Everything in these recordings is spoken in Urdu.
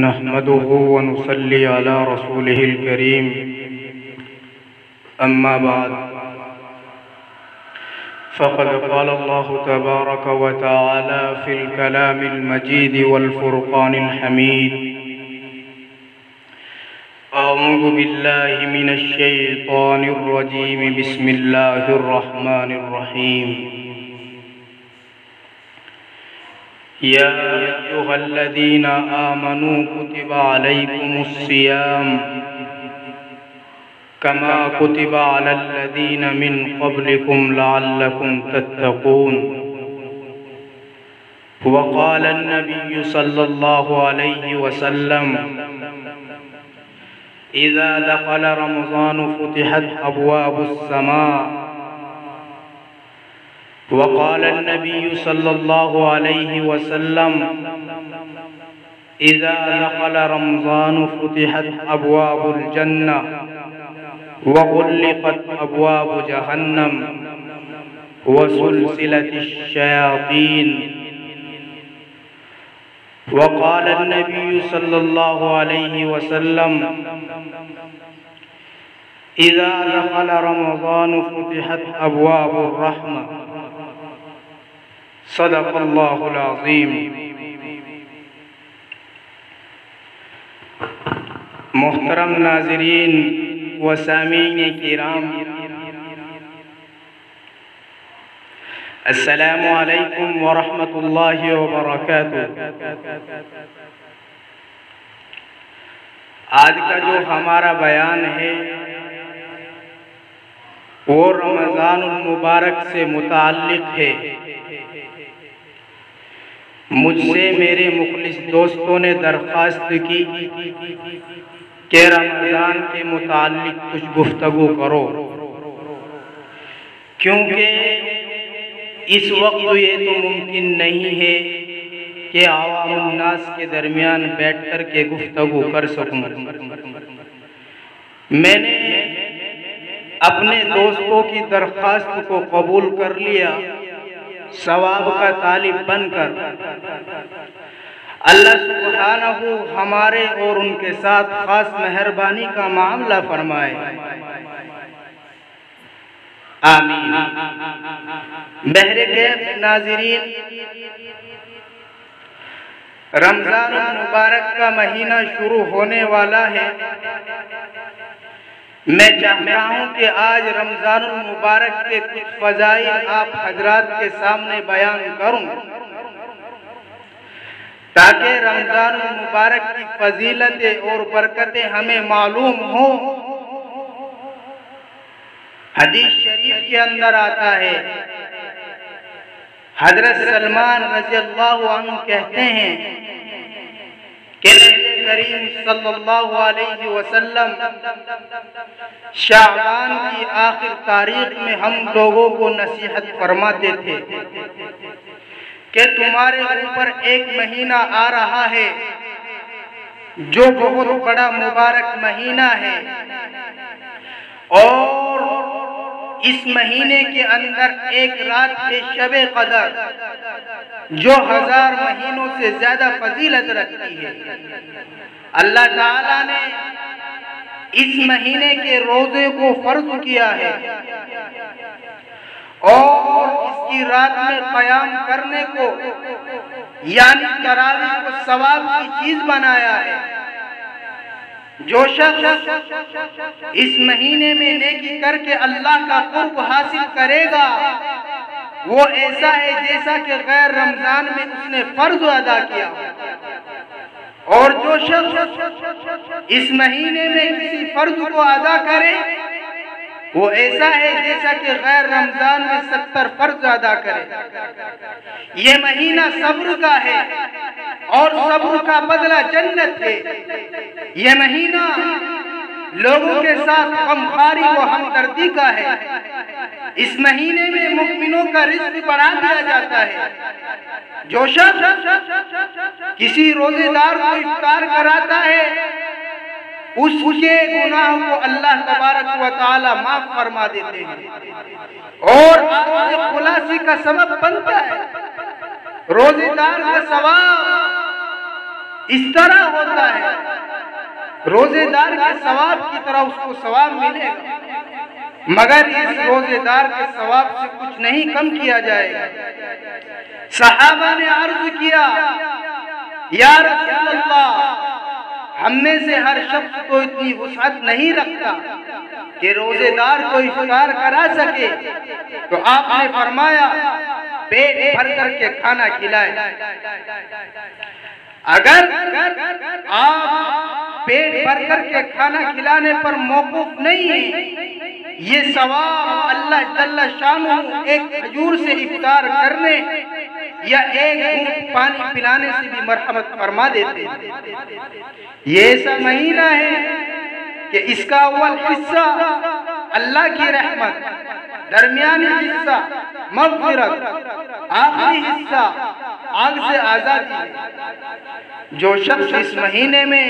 نحمده ونصلي على رسوله الكريم أما بعد فقد قال الله تبارك وتعالى في الكلام المجيد والفرقان الحميد أعوذ بالله من الشيطان الرجيم بسم الله الرحمن الرحيم يا أيها الذين آمنوا كتب عليكم الصيام كما كتب على الذين من قبلكم لعلكم تتقون وقال النبي صلى الله عليه وسلم إذا دخل رمضان فتحت أبواب السماء وقال النبي صلى الله عليه وسلم إذا دخل رمضان فتحت أبواب الجنة وغلقت أبواب جهنم وسلسلة الشياطين وقال النبي صلى الله عليه وسلم إذا دخل رمضان فتحت أبواب الرحمة صدق الله العظيم۔ محترم ناظرین و سامعین کرام، السلام علیکم ورحمۃ اللہ وبرکاتہ۔ آج کا جو ہمارا بیان ہے وہ رمضان المبارک سے متعلق ہے۔ مجھ سے میرے مخلص دوستوں نے درخواست کی کہ رمضان کے متعلق کچھ گفتگو کرو، کیونکہ اس وقت یہ تو ممکن نہیں ہے کہ عوام الناس کے درمیان بیٹھ کر کے گفتگو کر سکوں۔ میں نے اپنے دوستوں کی درخواست کو قبول کر لیا، ثواب کا طالب بن کر۔ اللہ سبحانہ ہمارے اور ان کے ساتھ خاص مہربانی کا معاملہ فرمائے، آمین۔ بہرکیف ناظرین، رمضان المبارک کا مہینہ شروع ہونے والا ہے۔ میں چاہتا ہوں کہ آج رمضان المبارک کے کچھ فضائل آپ حضرات کے سامنے بیان کروں، تاکہ رمضان المبارک کی فضیلتیں اور برکتیں ہمیں معلوم ہوں۔ حدیث شریف کے اندر آتا ہے، حضرت سلمان رضی اللہ عنہ کہتے ہیں کہ نبی کریم صلی اللہ علیہ وسلم شعبان کی آخر تاریخ میں ہم لوگوں کو نصیحت فرماتے تھے کہ تمہارے اوپر ایک مہینہ آ رہا ہے جو بہت بڑا مبارک مہینہ ہے، اور اس مہینے کے اندر ایک رات ہے شب قدر جو 1000 مہینوں سے زیادہ فضیلت رکھتی ہے۔ اللہ تعالیٰ نے اس مہینے کے روزے کو فرض کیا ہے اور اس کی رات میں قیام کرنے کو یعنی تراویح کو ثواب کی چیز بنایا ہے۔ جو شخص اس مہینے میں نیکی کر کے اللہ کا قرب حاصل کرے گا وہ ایسا ہے جیسا کہ غیر رمضان میں اس نے فرض ادا کیا، اور جو شخص اس مہینے میں کسی فرض کو ادا کرے وہ ایسا ہے جیسا کہ غیر رمضان میں 70 فرض ادا کرے۔ یہ مہینہ صبر کا ہے اور صبر کا بدلہ جنت ہے۔ یہ مہینہ لوگوں کے ساتھ غمخواری و ہمدردی کا ہے۔ اس مہینے میں مؤمنوں کا رزق بڑھا دیا جاتا ہے۔ جو شخص کسی روزے دار کو افطار کراتا ہے اس کے گناہوں کو اللہ تبارک و تعالی معاف فرما دیتے ہیں اور خلاصی کا سبب بنتا ہے۔ روزے دار کا ثواب اس طرح ہوتا ہے روزے دار کے ثواب کی طرح اس کو ثواب ملے گا، مگر اس روزے دار کے ثواب سے کچھ نہیں کم کیا جائے گا۔ صحابہ نے عرض کیا یا رسول اللہ، ہم میں سے ہر شخص کو اتنی وسعت نہیں رکھتا کہ روزے دار کو افطار کرا سکے، تو آپ نے فرمایا پیٹ بھر کر کے کھانا کھلائے۔ اگر آپ پیٹ بھر کر کے کھانا کھلانے پر موقوف نہیں ہیں، یہ ثواب اللہ جل شانہ ایک کھجور سے افطار کرنے یا ایک گھونٹ پانی پلانے سے بھی مرحمت فرما دیتے ہیں۔ یہ ایسا مہینہ ہے کہ اس کا اول حصہ اللہ کی رحمت، درمیانی حصہ مغفرت، آخری حصہ آگ سے آزادی ہے۔ جو شخص اس مہینے میں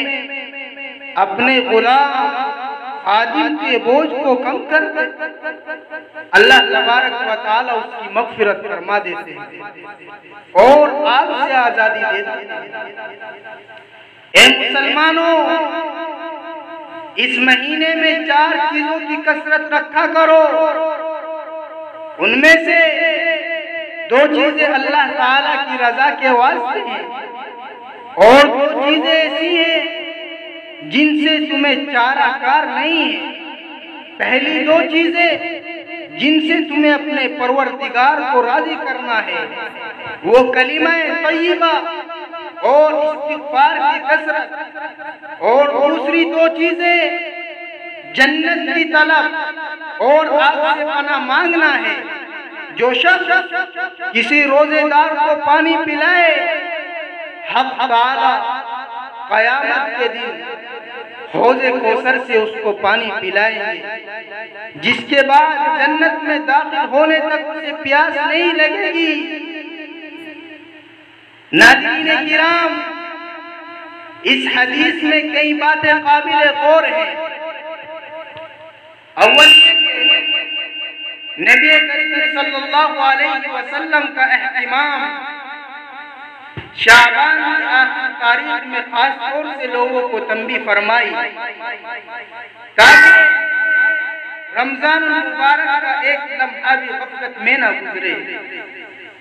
اپنے غلام خادم کے بوجھ کو کم کر دے، اللہ تبارک و تعالی اس کی مغفرت فرما دیتے ہیں اور آگ سے آزادی دیتے ہیں۔ اے مسلمانوں، اس مہینے میں 4 چیزوں کی کثرت رکھا کرو، ان میں سے 2 چیزیں اللہ تعالیٰ کی رضا کے واسطے ہیں اور 2 چیزیں ایسی ہیں جن سے تمہیں چارہ کار نہیں ہے۔ پہلی 2 چیزیں جن سے تمہیں اپنے پروردگار کو راضی کرنا ہے وہ کلمہ طیبہ اور استغفار کی کثرت، اور دوسری 2 چیزیں جنت کی طلب اور آگ سے پناہ مانگنا ہے۔ جو شخص کسی روزے دار کو پانی پلائے، حق تعالی قیامت کے دن حوض کوثر سے اس کو پانی پلائیں گے، جس کے بعد جنت میں داخل ہونے تک اسے پیاس نہیں لگے گی۔ ناظرین کرام، اس حدیث میں کئی باتیں قابل غور ہیں۔ اول نبی کریم صلی اللہ علیہ وسلم کا اہتمام شعبان کی آخری تاریخ میں خاص طور سے لوگوں کو تنبیہ فرمائی تاکہ رمضان المبارک کا ایک لمحہ بھی غفلت میں نہ گزرے۔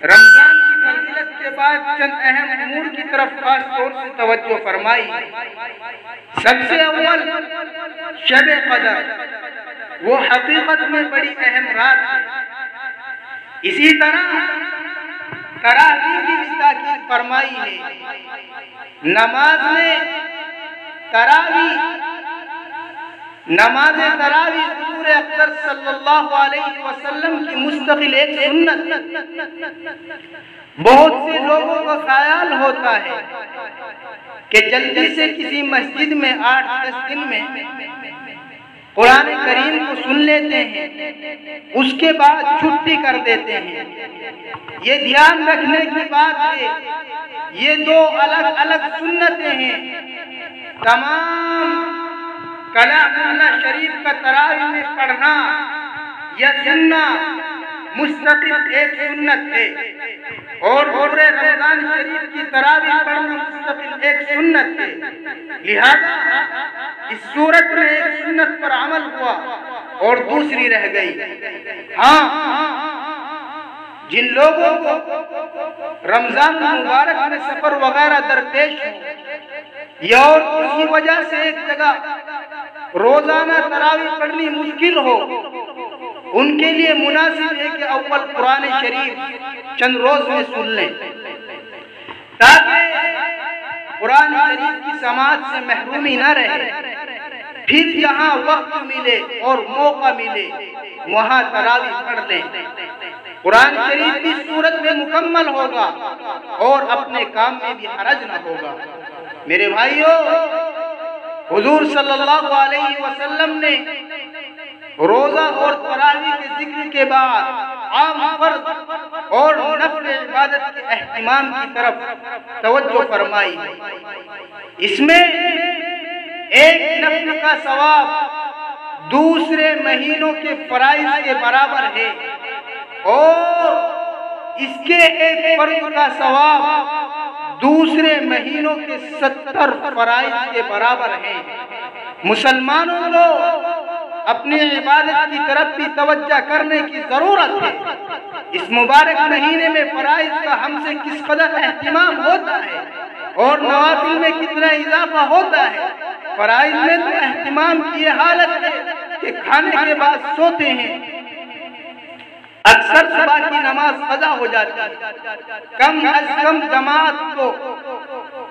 رمضان کی فضیلت کے بعد چند اہم امور کی طرف خاص طور سے توجہ فرمائی۔ سب سے اول شب قدر، وہ حقیقت میں بڑی اہم رات ہے۔ اسی طرح تراویح کی بھی تاکید فرمائی ہے۔ نماز تراویح حضور اکرم صلی اللہ علیہ وسلم کی مستقل ایک سنت۔ بہت سے لوگوں کو خیال ہوتا ہے کہ جلدی سے کسی مسجد میں 8-10 دن میں قرآن کریم کو سن لیتے ہیں، اس کے بعد چھٹی کر دیتے ہیں۔ یہ دھیان رکھنے کی بات ہے، یہ 2 الگ الگ سنتیں ہیں۔ تمام کلام اللہ شریف کا تراویح میں پڑھنا یا سننا مستقل ایک سنت ہے، اور پورے رمضان شریف کی تراویح پڑھنا مستقل ایک سنت ہے۔ لہذا اس صورت میں ایک سنت پر عمل ہوا اور دوسری رہ گئی۔ جن لوگوں کو رمضان المبارک میں سفر وغیرہ درپیش ہو یا اور کسی وجہ سے ایک جگہ روزانہ تراویح پڑھنی مشکل ہو، ان کے لیے مناسب ہے کہ اول قرآن شریف چند روز میں سن لیں تاکہ قرآن شریف کی سماعت سے محرومی نہ رہے۔ پھر جہاں وقت ملے اور موقع ملے وہاں تراویح پڑھ لیں۔ قرآن شریف بھی صورت میں مکمل ہوگا اور اپنے کام میں بھی حرج نہ ہوگا۔ میرے بھائیو، حضور صلی اللہ علیہ وسلم نے روزہ اور تراویح کے ذکر کے بعد عام فرض اور نفل عبادت کے اہتمام کی طرف توجہ فرمائی۔ اس میں ایک نفل کا ثواب دوسرے مہینوں کے فرائض کے برابر ہے، اور اس کے ایک فرض کا ثواب دوسرے مہینوں کے 70 فرائض کے برابر ہیں۔ مسلمانوں کو اپنی عبادت کی طرف بھی توجہ کرنے کی ضرورت ہے۔ اس مبارک مہینے میں فرائض کا ہم سے کس قدر اہتمام ہوتا ہے اور نوافل میں کتنا اضافہ ہوتا ہے۔ فرائض میں تو اہتمام کی یہ حالت ہے کہ کھانے کے بعد سوتے ہیں، اکثر صبح کی نماز قضا ہو جاتی ہے، کم از کم جماعت تو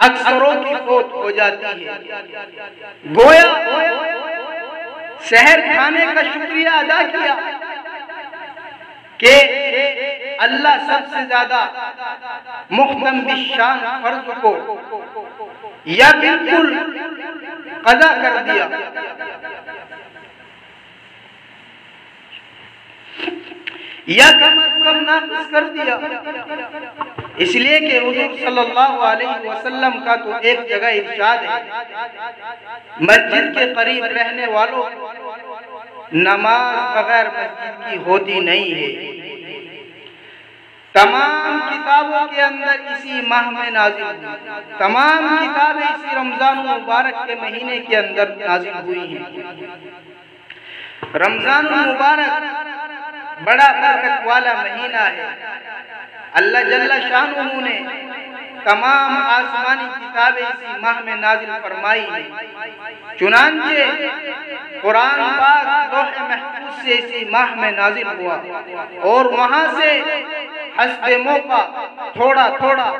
اکثروں کی فوت ہو جاتی ہے۔ گویا سحر کھانے کا شکریہ ادا کیا کہ اللہ سب سے زیادہ محکم بالشان فرض کو یا بالکل قضا کر دیا، یا کم از کم ناقص کر دیا، اس لیے کہ حضور صلی اللہ علیہ وسلم کا تو ایک جگہ ارشاد ہے، مسجد کے قریب رہنے والوں نماز بغیر مسجد کی ہوتی نہیں ہے۔ تمام کتابوں کے اندر اسی ماہ میں نازل ہوئی، تمام کتابیں اسی رمضان المبارک کے مہینے کے اندر نازل ہوئی ہیں۔ رمضان المبارک بڑا برکت والا مہینہ ہے۔ اللہ جل شانہ نے تمام آسمانی کتابیں اسی ماہ میں نازل فرمائی ہیں۔ چنانچہ قرآن پاک لوح محفوظ سے اسی ماہ میں نازل ہوا اور وہاں سے حسب موقع تھوڑا تھوڑا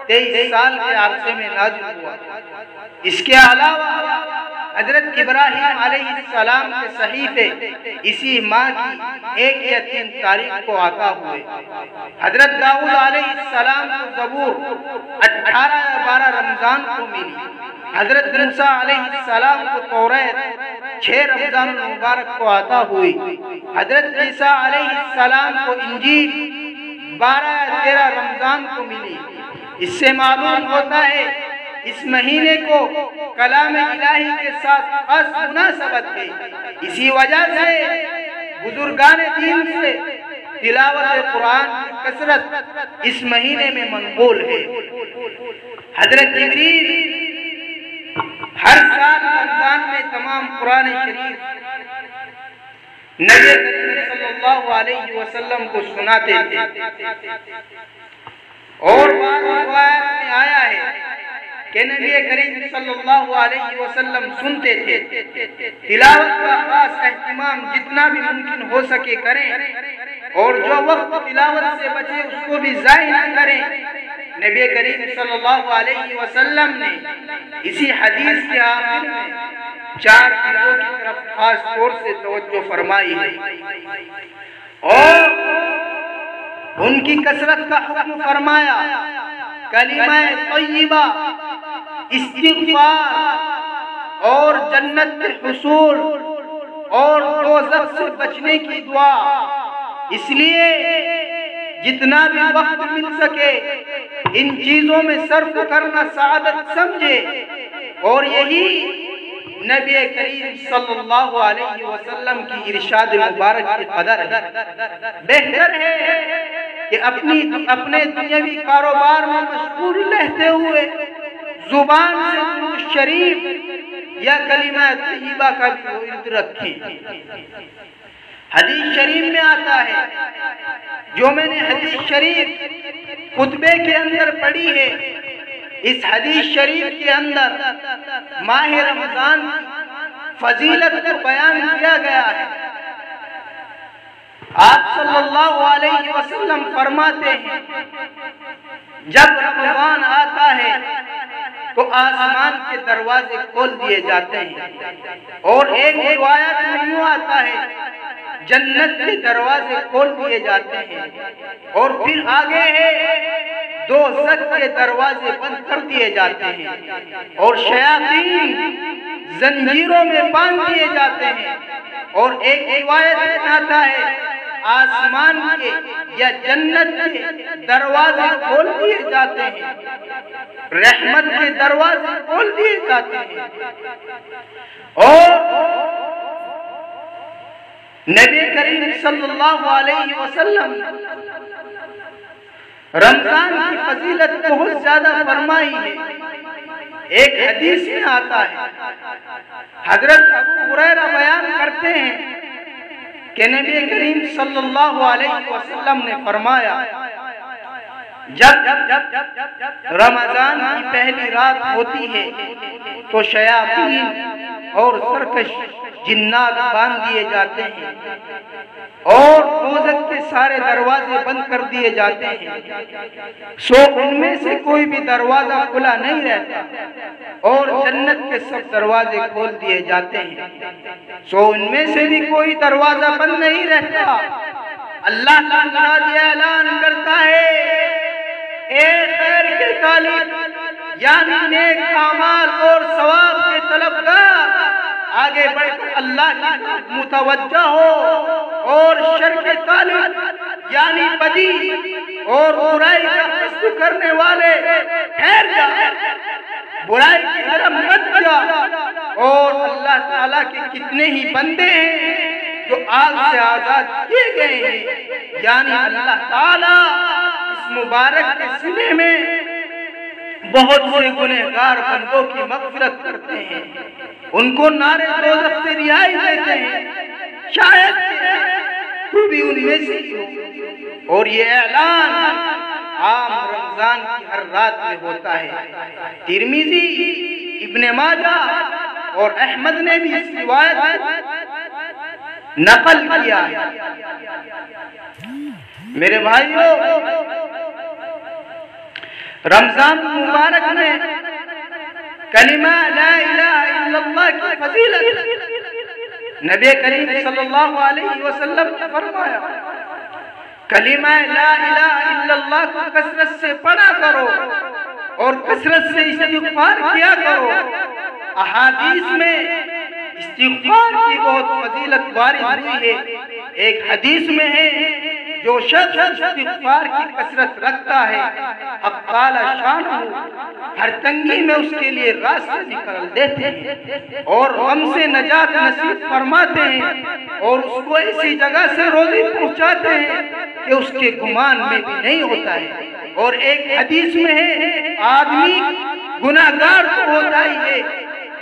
23 سال کے عرصے میں نازل ہوا۔ اس کے علاوہ حضرت ابراہیم علیہ السلام کے صحیفے اسی ماہ کی 1 یا 3 تاریخ کو عطا ہوئے۔ حضرت داؤد علیہ السلام کو زبور 18 یا 12 رمضان کو ملی۔ حضرت موسیٰ علیہ السلام کو توریت 6 رمضان المبارک کو عطا ہوئی۔ حضرت عیسیٰ علیہ السلام کو انجیل 12 یا 13 رمضان کو ملی۔ اس سے معلوم ہوتا ہے اس مہینے کو کلام الہی کے ساتھ خاص مناسبت ہے۔ اسی وجہ سے بزرگان دین سے تلاوت قرآن کی کثرت اس مہینے میں منقول ہے۔ حضرت جبریل ہر سال رمضان میں تمام قرآن شریف نبی کریم صلی اللہ علیہ وسلم کو سناتے تھے، اور بعض روایات میں آیا ہے کہ نبی کریم صلی اللہ علیہ وسلم سنتے تھے۔ تلاوت کا خاص اہتمام جتنا بھی ممکن ہو سکے کریں، اور جو وقت تلاوت سے بچے اس کو بھی ضائع نہ کریں۔ نبی کریم صلی اللہ علیہ وسلم نے اسی حدیث کے آخر میں 4 چیزوں کی طرف خاص طور سے توجہ فرمائی ہے، اور ان کی کثرت کا حکم فرمایا۔ کلمہ طیبہ، استغفار اور جنت کے حصول اور دوزخ سے بچنے کی دعا۔ اس لیے جتنا بھی وقت مل سکے ان چیزوں میں صرف کرنا سعادت سمجھے، اور یہی نبی کریم صلی اللہ علیہ وسلم کی ارشاد مبارک کی قدر ہے۔ بہتر ہے کہ اپنے دنیاوی کاروبار میں مشغول رہتے ہوئے زبان سے درود شریف یا کلمہ طیبہ کا بھی ورد رکھیں۔ حدیث شریف میں آتا ہے، جو میں نے حدیث شریف خطبے کے اندر پڑھی ہے، اس حدیث شریف کے اندر ماہ رمضان کی فضیلت کو بیان کیا گیا ہے۔ آپ صلی اللہ علیہ وسلم فرماتے ہیں، جب رمضان آتا ہے تو آسمان کے دروازے کھول دیے جاتے ہیں، اور ایک روایت میں یوں آتا ہے جنت کے دروازے کھول دیے جاتے ہیں، اور پھر آگے ہے دوزخ کے دروازے بند کر دیے جاتے ہیں، اور شیاطین زنجیروں میں باندھ دیے جاتے ہیں، اور ایک روایت میں آتا ہے آسمان کے یا جنت کے دروازے کھول دیے جاتے ہیں، رحمت کے دروازے کھول دیے جاتے ہیں، اور نبی کریم صلی اللہ علیہ وسلم رمضان کی فضیلت بہت زیادہ فرمائی ہے۔ ایک حدیث میں آتا ہے، حضرت ابو ہریرہ بیان کرتے ہیں کہ نبی کریم صلی اللہ علیہ وسلم نے فرمایا، جب رمضان کی پہلی رات ہوتی ہے تو شیاطین اور سرکش جنات باندھ دیے جاتے ہیں اور دوزخ کے سارے دروازے بند کر دیے جاتے ہیں، سو ان میں سے کوئی بھی دروازہ کھلا نہیں رہتا، اور جنت کے سب دروازے کھول دیے جاتے ہیں، سو ان میں سے بھی کوئی دروازہ بند نہیں رہتا۔ اللہ تعالیٰ یہ اعلان کرتا ہے، اے خیر کے طالب یعنی نیک اعمال اور ثواب کے طلبگار، آگے بڑھ کر اللہ کی طرف متوجہ ہو، اور شر کے طالب یعنی بدی اور برائی کا قصد کرنے والے ٹھہر جا، برائی کی طرف مت جا۔ اور اللہ تعالیٰ کے کتنے ہی بندے ہیں جو آگ سے آزاد کیے گئے ہیں، یعنی اللہ تعالیٰ اس مبارک کے سلے میں بہت سے گنہگار بندوں کی مغفرت کرتے ہیں، ان کو نار دوزخ سے رہائی دیتے ہیں، شاید تو بھی ان میں سے ہی ہو۔ اور یہ اعلان عام رمضان کی ہر رات میں ہوتا ہے۔ ترمذی، ابن ماجہ اور احمد نے بھی اس روایت نقل کیا ہے۔ میرے بھائیوں، رمضان مبارک میں کلمہ لا الہ الا اللہ کی فضیلت نبی کریم صلی اللہ علیہ وسلم نے فرمایا، کلمہ لا الہ الا اللہ کو کثرت سے پڑھا کرو اور کثرت سے استغفار کیا کرو۔ احادیث میں استغفار کی بہت فضیلت وارد ہوئی ہے۔ ایک حدیث میں ہے، جو شخص استغفار کی کثرت رکھتا ہے، حق تعالی شانہ ہر تنگی میں اس کے لیے راستہ نکال دیتے ہیں اور غم سے نجات نصیب فرماتے ہیں، اور اس کو ایسی جگہ سے روزی پہنچاتے ہیں کہ اس کے گمان میں بھی نہیں ہوتا ہے۔ اور ایک حدیث میں ہے، آدمی گناہگار تو ہوتا ہی ہے،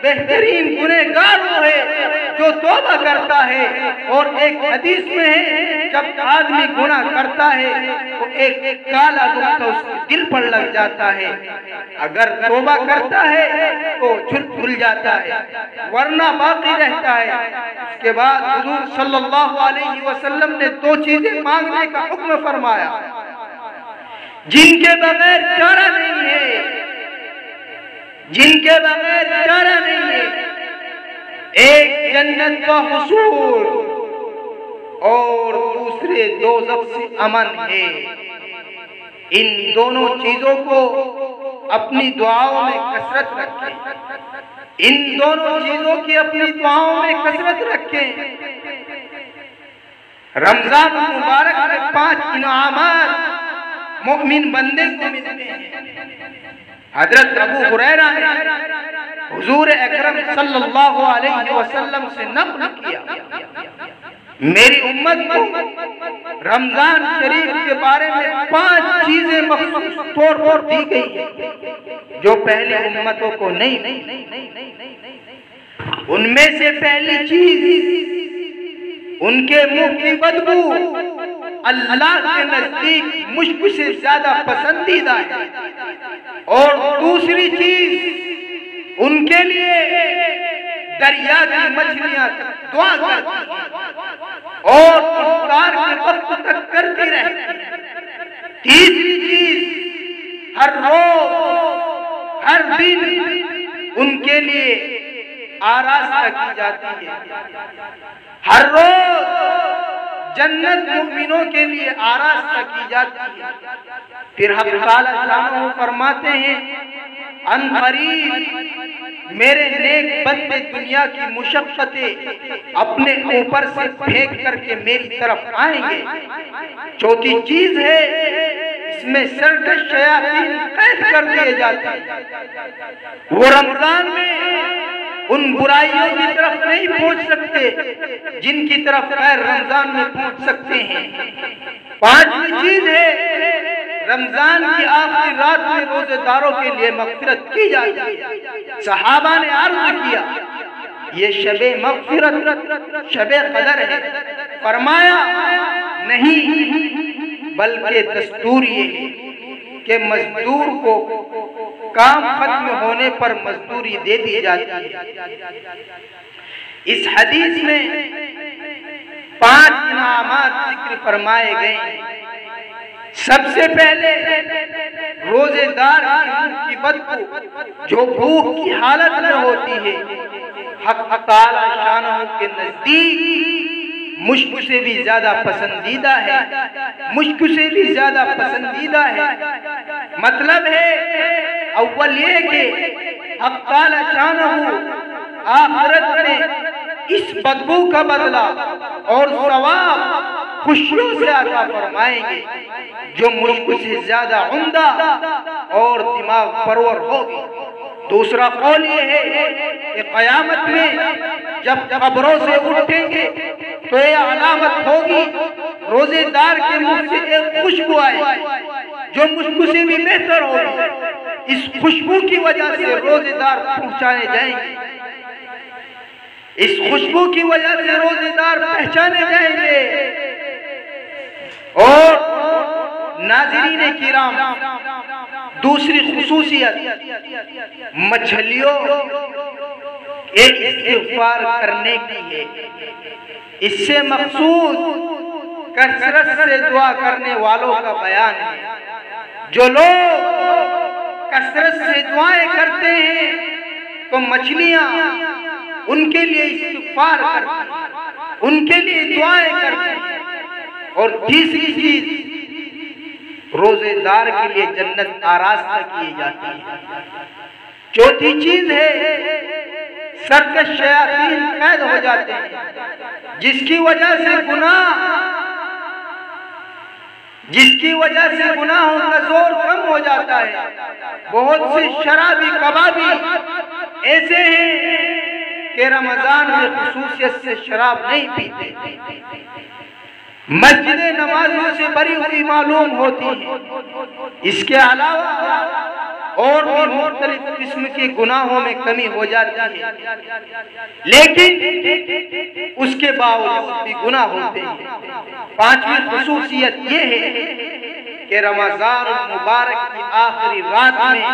بہترین گنہگار وہ ہے جو توبہ کرتا ہے۔ اور ایک حدیث میں ہے، جب آدمی گناہ کرتا ہے تو ایک کالا نقطہ اس کے دل پر لگ جاتا ہے، اگر توبہ کرتا ہے تو دھل جاتا ہے، ورنہ باقی رہتا ہے۔ اس کے بعد حضور صلی اللہ علیہ وسلم نے دو چیزیں مانگنے کا حکم فرمایا جن کے بغیر چارہ نہیں ہے، جن کے بغیر چارہ نہیں ہے۔ ایک جنت کا حصول اور دوسرے دوزخ سے امن ہے۔ ان دونوں چیزوں کو اپنی دعاؤں میں کثرت رکھیں، ان دونوں چیزوں کی اپنی دعاؤں میں کثرت رکھیں۔ رمضان مبارک میں 5 انعامات مومن بندے کو ملتے ہیں۔ حضرت ابو ہریرہ نے حضور اکرم صلی اللہ علیہ وسلم سے نقل کیا، میری امت کو رمضان شریف کے بارے میں 5 چیزیں مخصوص طور پر دی گئی ہیں جو پہلی امتوں کو نہیں۔ ان میں سے پہلی چیز، ان کے منہ کی بدبو اللہ کے نزدیک مشک سے زیادہ پسندیدہ ہے، اور دوسری چیز، ان کے لیے دریا کی مچھلیاں دعا کرتی ہیں اور افطار کے وقت تک کرتی رہتی ہیں۔ تیسری چیز، ہر روز ہر دن ان کے لیے آراستہ کی جاتی ہے، ہر روز جنت مومنوں کے لیے آراستہ کی جاتی ہے۔ پھر حق تعالی شانہ فرماتے ہیں، ان قریب میرے نیک بندے دنیا کی مشقتیں اپنے اوپر سے پھینک کر کے میری طرف آئیں گے۔ چوتھی چیز ہے، اس میں سرکش شیاطین قید کر دیے جاتے ہیں، وہ رمضان میں ان برائیوں کی طرف نہیں پہنچ سکتے جن کی طرف غیر رمضان میں پہنچ سکتے ہیں۔ 5ویں چیز ہے، رمضان کی آخری رات میں روزے داروں کے لیے مغفرت کی جاتی ہے۔ صحابہ نے عرض کیا یہ شب مغفرت شب قدر ہے، فرمایا نہیں بلکہ دستور یہ ہے کہ مزدور کو کام ختم ہونے پر مزدوری دے دی جاتی ہے۔ اس حدیث میں 5 انعامات ذکر فرمائے گئے ہیں۔ سب سے پہلے روزے دار کی بدبو جو بھوک کی حالت میں ہوتی ہے، حق تعالی شانہ کے نزدیک مشک سے بھی زیادہ پسندیدہ ہے، مشک سے بھی زیادہ پسندیدہ ہے۔ مطلب ہے اول یہ کہ حق تعالی شانہ آخرت میں اس بدبو کا بدلہ اور ثواب خوشیوں سے عطا فرمائیں گے جو مشک سے زیادہ عمدہ اور دماغ پرور ہوگی۔ دوسرا قول یہ ہے کہ قیامت میں جب قبروں سے اٹھیں گے تو یہ علامت ہوگی روزے دار کے منہ سے ایک خوشبو آئے جو مشک سے بھی بہتر ہوگی۔ اس خوشبو کی وجہ سے روزے دار پہچانے جائیں گے، اس خوشبو کی وجہ سے روزے دار پہچانے جائیں گے۔ اور ناظرین کرام، دوسری خصوصیت مچھلیوں کے استغفار کرنے کی ہے۔ اس سے مقصود کثرت سے دعا کرنے والوں کا بیان ہے۔ جو لوگ کثرت سے دعائیں کرتے ہیں تو مچھلیاں ان کے لیے استغفار کرتی ہیں، ان کے لیے دعائیں کرتی ہیں۔ اور تیسری چیز روزے دار کے لیے جنت آراستہ کیے جاتی ہے۔ چوتھی چیز ہے سرکش شیاطین قید ہو جاتے ہیں، جس کی وجہ سے گناہوں کا زور کم ہو جاتا ہے۔ بہت سے شرابی کبابی ایسے ہیں کہ رمضان میں خصوصیت سے شراب نہیں پیتے، مسجد نمازوں سے بری ہوئی معلوم ہوتی ہیں۔ اس کے علاوہ اور بھی مختلف قسم کے گناہوں میں کمی ہو جاتی ہے، لیکن اس کے باوجود بھی گناہ ہوتے ہیں۔ پانچویں خصوصیت یہ ہے کہ رمضان المبارک کی آخری رات میں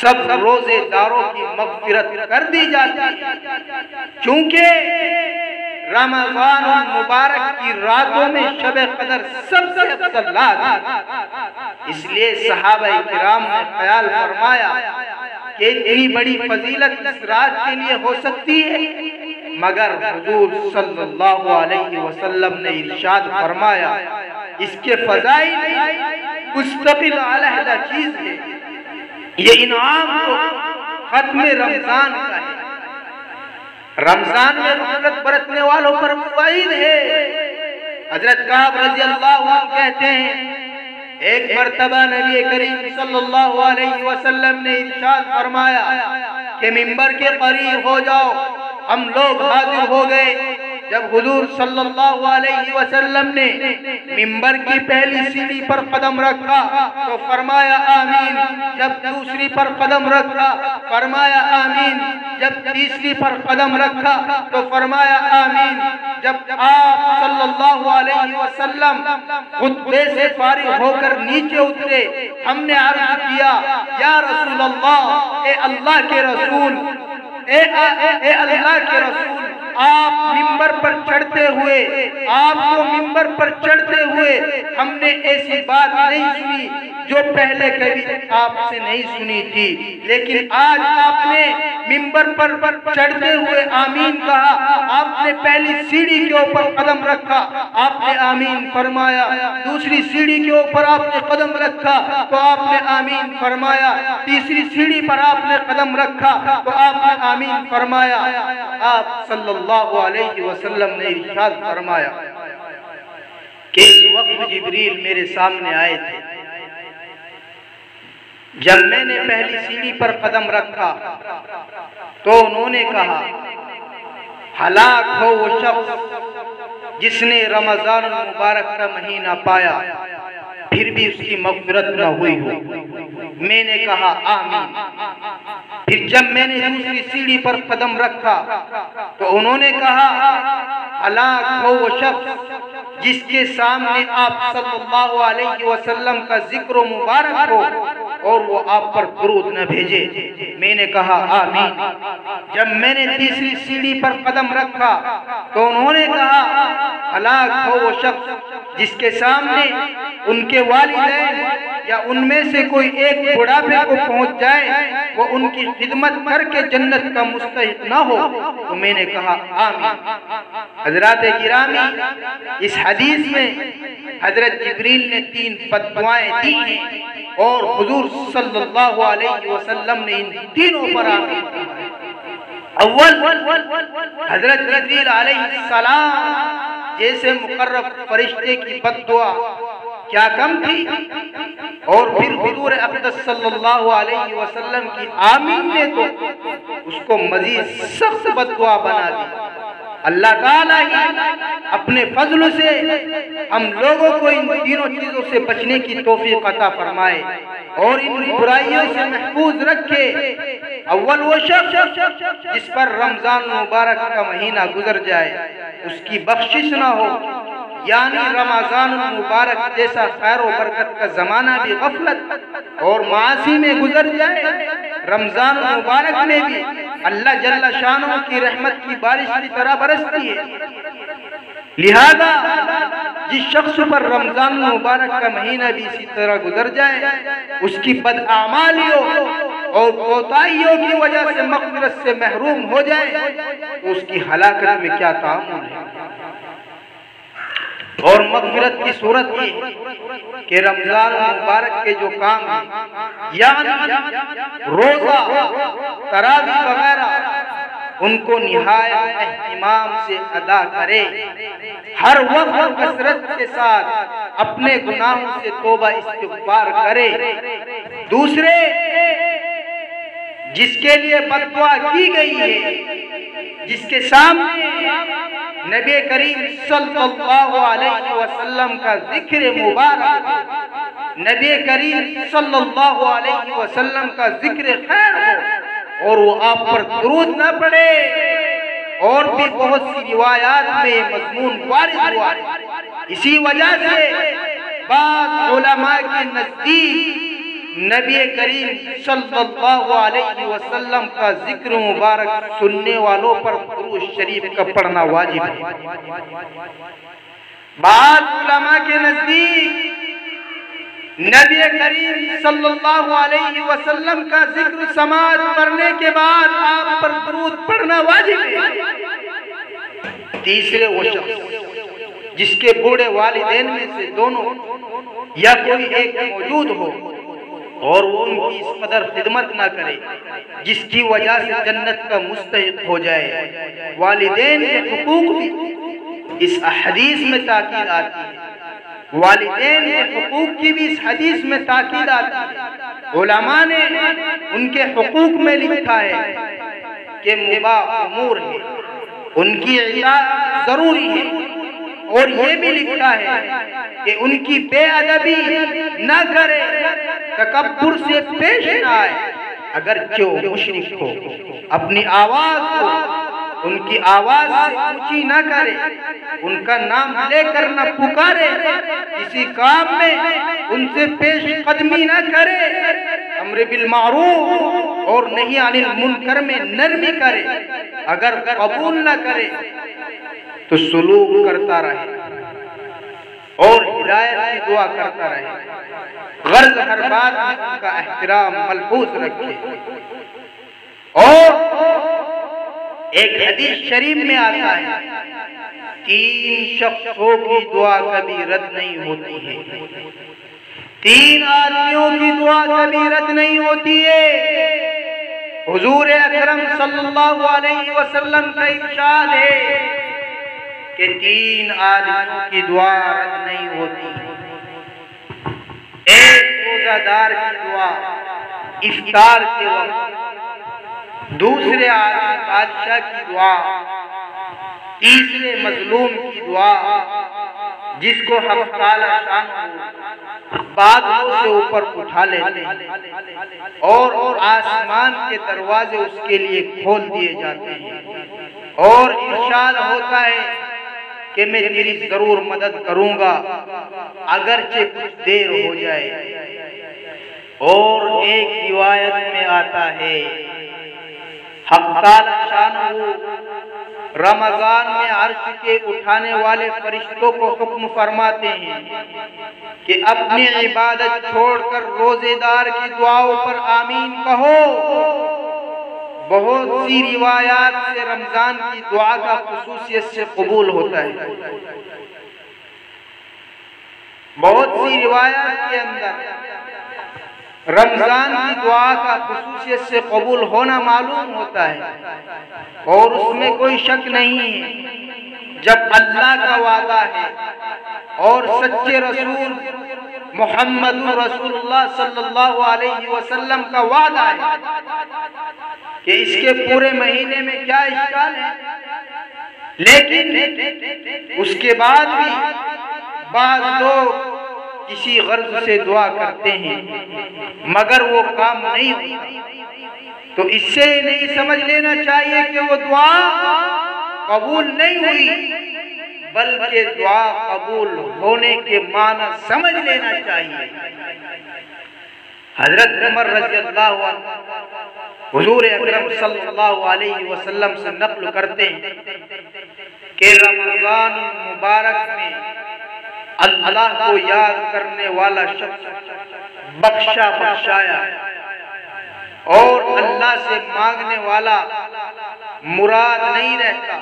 سب روزے داروں کی مغفرت کر دی جاتی ہے، چونکہ رمضان المبارک کی راتوں میں شب قدر سب سے افضل رات ہے۔ اس لیے صحابہ کرام نے خیال فرمایا کہ اتنی بڑی فضیلت اس رات کے لیے ہو سکتی ہے، مگر حضور صلی اللہ علیہ وسلم نے ارشاد فرمایا اس کے فضائل مستقل علیحدہ چیز ہے۔ یہ انعام تو ختم رمضان کا ہے۔ رمضان میں رخصت برتنے والوں پر وعید ہے۔ حضرت کعب رضی اللہ عنہ کہتے ہیں ایک مرتبہ نبی کریم صلی اللہ علیہ وسلم نے ارشاد فرمایا کہ منبر کے قریب ہو جاؤ۔ ہم لوگ حاضر ہو گئے۔ جب حضور صلی اللہ علیہ وسلم نے منبر کی پہلی سیڑھی پر قدم رکھا تو فرمایا آمین، جب دوسری پر قدم رکھا فرمایا آمین، جب تیسری پر قدم رکھا تو فرمایا آمین۔ جب آپ صلی اللہ علیہ وسلم خطبے سے فارغ ہو کر نیچے اترے، ہم نے عرض کیا یا رسول اللہ، اے اللہ کے رسول، اے اللہ کے رسول، آپ منبر پر چڑھتے ہوئے، آپ کو منبر پر چڑھتے ہوئے ہم نے ایسی بات نہیں سنی جو پہلے کبھی آپ سے نہیں سنی تھی، لیکن آج آپ نے منبر پر چڑھتے ہوئے آمین کہا۔ آپ نے پہلی سیڑھی کے اوپر قدم رکھا، آپ نے آمین فرمایا، دوسری سیڑھی کے اوپر آپ نے قدم رکھا تو آپ نے آمین فرمایا، تیسری سیڑھی پر آپ نے قدم رکھا تو آپ نے آمین فرمایا۔ آپ صلی اللہ علیہ وسلم نے ارشاد فرمایا کہ اس وقت جبریل میرے سامنے آئے تھے۔ جب میں نے پہلی سیڑھی پر قدم رکھا تو انہوں نے کہا ہلاک ہو وہ شخص جس نے رمضان المبارک کا مہینہ پایا پھر بھی اس کی مغفرت نہ ہوئی ہو۔ میں نے کہا آمین۔ پھر جب میں نے دوسری سیڑھی پر قدم رکھا تو انہوں نے کہا ہلاک ہو وہ شخص جس کے سامنے آپ صلی اللہ علیہ وسلم کا ذکر و مبارک ہو اور وہ آپ پر درود نہ بھیجے۔ میں نے کہا آمین۔ جب میں نے تیسری سیڑھی پر قدم رکھا تو انہوں نے کہا ہلاک ہو وہ شخص جس کے سامنے ان کے والدین یا ان میں سے کوئی ایک بڑھاپے کو پہنچ جائے وہ ان کی خدمت کر کے جنت کا مستحق نہ ہو۔ تو میں نے کہا آمین۔ حضرات گرامی، اس حدیث میں حضرت جبریل نے 3 بددعائیں دی ہیں اور حضور صلی اللہ علیہ وسلم نے ان تینوں پر آمین کہا۔ اول حضرت جبریل علیہ السلام جیسے مقرب فرشتے کی بددعا کیا کم تھی، اور پھر حضور اقدس صلی اللہ علیہ وسلم کی آمین نے تو اس کو مزید سخت بددعا بنا دی۔ اللہ تعالیٰ ہی اپنے فضل سے ہم لوگوں کو ان تینوں چیزوں سے بچنے کی توفیق عطا فرمائے اور ان برائیوں سے محفوظ رکھے۔ اول وہ شخص جس پر رمضان مبارک کا مہینہ گزر جائے اس کی بخشش نہ ہو، یعنی رمضان المبارک جیسا خیر و برکت کا زمانہ بھی غفلت اور معاصی میں گزر جائے۔ رمضان المبارک میں بھی اللہ جل شانہ کی رحمت کی بارش کی طرح برستی ہے، لہذا جس شخص پر رمضان المبارک کا مہینہ بھی اسی طرح گزر جائے اس کی بدعمالیوں اور کوتاہیوں کی وجہ سے مغفرت سے محروم ہو جائے تو اس کی ہلاکت میں کیا تعامل ہے۔ اور مغفرت کی صورت یہ کہ رمضان مبارک کے جو کام ہیں یعنی روزہ، تراویح وغیرہ ان کو نہایت اہتمام سے ادا کرے، ہر وقت کثرت کے ساتھ اپنے گناہوں سے توبہ استغفار کرے۔ دوسرے جس کے لیے بددعا کی گئی ہے، جس کے سامنے نبی کریم صلی اللہ علیہ وسلم کا ذکر مبارک ہے، نبی کریم صلی اللہ علیہ وسلم کا ذکر خیر ہو اور وہ آپ پر درود نہ پڑے، اور بھی بہت سی روایات میں یہ مضمون وارد ہوا ہے۔ اسی وجہ سے بعض علماء کے نزدیک نبی کریم صلی اللہ علیہ وسلم کا ذکر مبارک سننے والوں پر درود شریف کا پڑھنا واجب ہے۔ بعض علماء کے نزدیک نبی کریم صلی اللہ علیہ وسلم کا ذکر سماعت کرنے کے بعد آپ پر درود پڑھنا واجب ہے۔ تیسرے وہ شخص جس کے بوڑھے والدین میں سے دونوں یا کوئی ایک موجود ہو اور وہ ان کی اس قدر خدمت نہ کرے جس کی وجہ سے جنت کا مستحق ہو جائے۔ والدین کے حقوق بھی اس حدیث میں تاکید آتی ہے، والدین کے حقوق کی بھی اس حدیث میں تاکید آتی ہے۔ علماء نے ان کے حقوق میں لکھا ہے کہ مباح امور ہے، ان کی اطاعت ضروری ہے، اور یہ بھی لکھا ہے کہ ان کی بے ادبی نہ کرے، تکبر سے پیش نہ آئے، اگرچہ وہ مشرک ہو، اپنی آواز کو ان کی آواز سے اونچی نہ کرے، ان کا نام لے کر نہ پکارے، کسی کام میں ان سے پیش قدمی نہ کرے، امر بالمعروف اور نہی عن المنکر میں نرمی کرے، اگر قبول نہ کرے تو سلوک کرتا رہے اور ہدایت کی دعا کرتا رہے، غرض ہر بات میں ان کا احترام ملحوظ رکھے۔ اور ایک حدیث شریف میں آتا ہے 3 شخصوں کی دعا کبھی رد نہیں ہوتی ہے، 3 آدمیوں کی دعا کبھی رد نہیں ہوتی ہے۔ حضور اکرم صلی اللہ علیہ وسلم کا ارشاد ہے کہ 3 آدمیوں کی دعا رد نہیں ہوتی۔ ایک روزہ دار کی دعا افطار کے وقت، دوسرے آدمی بادشاہ کی دعا، تیسرے مظلوم کی دعا جس کو حق تعالی شان بادلوں سے اوپر اٹھا لیتے ہیں اور آسمان کے دروازے اس کے لیے کھول دیے جاتے ہیں اور ارشاد ہوتا ہے کہ میں تیری ضرور مدد کروں گا اگرچہ کچھ دیر ہو جائے۔ اور ایک روایت میں آتا ہے حق تعالی شانہ رمضان میں عرش کے اٹھانے والے فرشتوں کو حکم فرماتے ہیں کہ اپنی عبادت چھوڑ کر روزے دار کی دعاؤں پر آمین کہو۔ بہت سی روایات سے رمضان کی دعا کا خصوصیت سے قبول ہوتا ہے۔ بہت سی روایات کے اندر رمضان کی دعا کا خصوصیت سے قبول ہونا معلوم ہوتا ہے اور اس میں کوئی شک نہیں ہے۔ جب اللہ کا وعدہ ہے اور سچے رسول محمد رسول اللہ صلی اللہ علیہ وسلم کا وعدہ ہے کہ اس کے پورے مہینے میں کیا اشکال ہے، لیکن اس کے بعد بھی بعض لوگ کسی غرض سے دعا کرتے ہیں مگر وہ کام نہیں ہوتا، تو اس سے نہیں سمجھ لینا چاہیے کہ وہ دعا قبول نہیں ہوئی، بلکہ دعا قبول ہونے کے معنی سمجھ لینا چاہیے۔ حضرت عمر رضی اللہ عنہ حضور اکرم صلی اللہ علیہ وسلم سے نقل کرتے ہیں کہ رمضان مبارک میں اللہ کو یاد کرنے والا شخص بخشایا اور اللہ سے مانگنے والا مراد نہیں رہتا،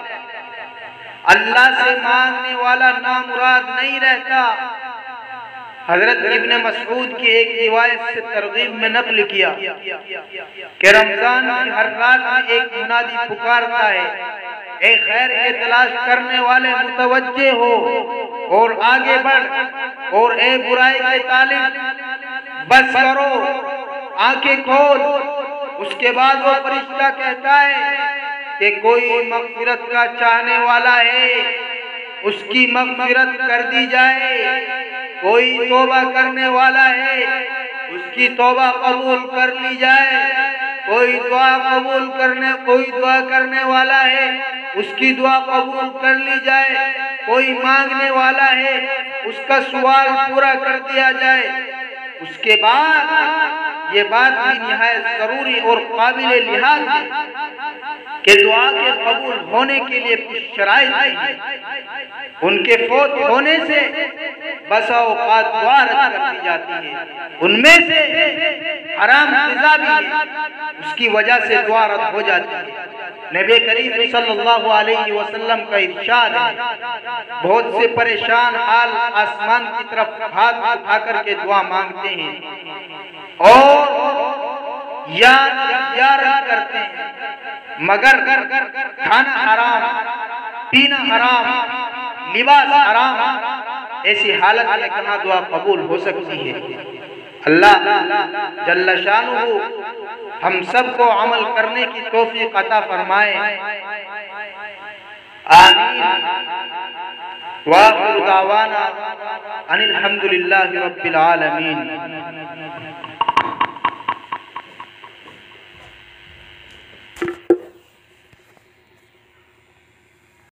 اللہ سے مانگنے والا نامراد نہیں رہتا۔ حضرت ابن مسعود کی ایک روایت سے ترغیب میں نقل کیا کہ رمضان کی ہر رات میں ایک منادی پکارتا ہے، اے خیر کے تلاش کرنے والے متوجہ ہو اور آگے بڑھ، اور اے برائی کے طالب بس کرو، آنکھیں کھول۔ اس کے بعد وہ فرشتہ کہتا ہے کہ کوئی مغفرت کا چاہنے والا ہے، اس کی مغفرت کر دی جائے، کوئی توبہ کرنے والا ہے، اس کی توبہ قبول کر لی جائے، کوئی دعا کرنے والا ہے، اس کی دعا قبول کر لی جائے، کوئی مانگنے والا ہے، اس کا سوال پورا کر دیا جائے۔ اس کے بعد یہ بات بھی نہایت ضروری اور قابل لحاظ ہے کہ دعا کے قبول ہونے کے لیے کچھ شرائط ہیں، ان کے فوت ہونے سے بسا اوقات دعا رد کر دی جاتی ہے، ان میں سے حرام غذا بھی ہے، اس کی وجہ سے دعا رد ہو جاتی ہے۔ نبی کریم صلی اللہ علیہ وسلم کا ارشاد ہے، بہت سے پریشان حال آسمان کی طرف ہاتھ اٹھا کر کے دعا مانگتے ہیں اور یا رد کرتے ہیں، مگر کھانا حرام، پینا حرام، لباس حرام، ایسی حالت میں کہاں دعا قبول ہو سکتی ہے؟ اللہ جل شانہ ہم سب کو عمل کرنے کی توفیق عطا فرمائے، آمین۔ وآخر دعوانا ان الحمدللہ رب العالمین۔